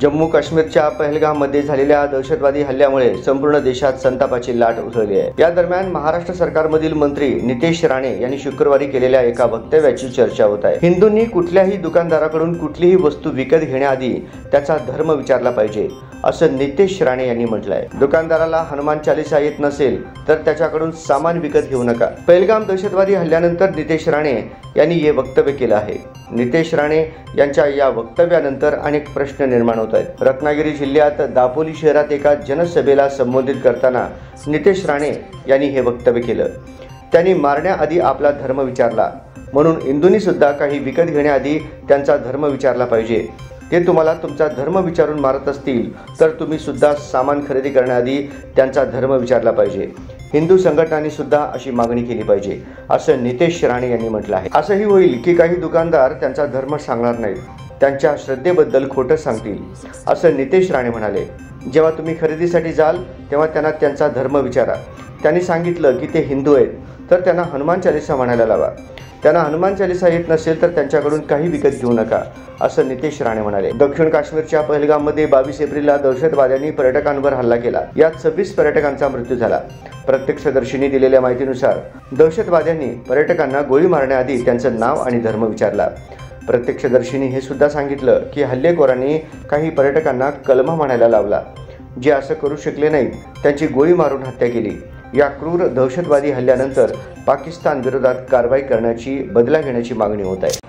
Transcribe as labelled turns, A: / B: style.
A: जम्मू काश्मीरच्या पहलगाममध्ये झालेल्या दहशतवादी हल्ल्यामुळे संपूर्ण देशात संतापाची लाट उसळली आहे। या दरम्यान महाराष्ट्र सरकारमधील मंत्री नितेश राणे यांनी शुक्रवारी केलेल्या एका वक्तव्याची चर्चा होत आहे। हिंदूंनी कुठल्याही दुकानदाराकडून कुठलीही वस्तू विकत घेण्याआधी त्याचा धर्म विचारला पाहिजे, असं नितेश राणे यांनी म्हटलं आहे। दुकानदाराला हनुमान चालीसा येत नसेल तर त्याच्याकडून सामान विकत घेऊ नका। पहलगाम दहशतवादी हल्ल्यानंतर नितेश राणे यांनी हे वक्तव्य केलं आहे। नितेश राणे यांच्या या वक्तव्यानंतर अनेक प्रश्न निर्माण होत आहेत। रत्नागिरी जिल्ह्यात दापोली शहरात एका जनसभेला संबोधित करताना नितेश राणे यांनी हे वक्तव्य केलं। त्यांनी मारण्याआधी आपला धर्म विचारला, म्हणून हिंदूंनी सुद्धा काही विकत घेण्याआधी त्यांचा धर्म विचारला पाहिजे। ते तुम्हाला तुमचा धर्म विचारून मारत असतील तर तुम्ही सुद्धा सामान खरेदी करण्याआधी त्यांचा धर्म विचारला पाहिजे। हिंदू संघटनांनी सुद्धा अशी मागणी केली पाहिजे, असं नितेश राणे यांनी म्हटलं आहे। असंही होईल की काही दुकानदार त्यांचा धर्म सांगणार नाहीत, त्यांच्या श्रद्धेबद्दल खोटं सांगतील, असं नितेश राणे म्हणाले। जेव्हा तुम्ही खरेदीसाठी जाल तेव्हा त्यांना त्यांचा धर्म विचारा। त्यांनी सांगितलं की ते हिंदू आहेत तर त्यांना हनुमान चालीसा म्हणायला लावा। त्यांना हनुमान चालीसा येत नसेल तर त्यांच्याकडून काही विकत घेऊ नका, असं नितेश राणे म्हणाले। दक्षिण काश्मीरच्या पहलगाममध्ये 22 एप्रिलला दहशतवाद्यांनी पर्यटकांवर हल्ला केला। यात 26 पर्यटकांचा मृत्यू झाला। प्रत्यक्षदर्शींनी दिलेल्या माहितीनुसार दहशतवाद्यांनी पर्यटकांना गोळी मारण्याआधी त्यांचं नाव आणि धर्म विचारला। प्रत्यक्षदर्शींनी हे सुद्धा सांगितलं की हल्लेखोरांनी काही पर्यटकांना कलमा म्हणायला लावला। जे असं करू शकले नाहीत त्यांची गोळी मारून हत्या केली। या क्रूर दहशतवादी हल्ल्यानंतर पाकिस्तान विरोधात कारवाई करण्याची, बदला घेण्याची मागणी होत आहे।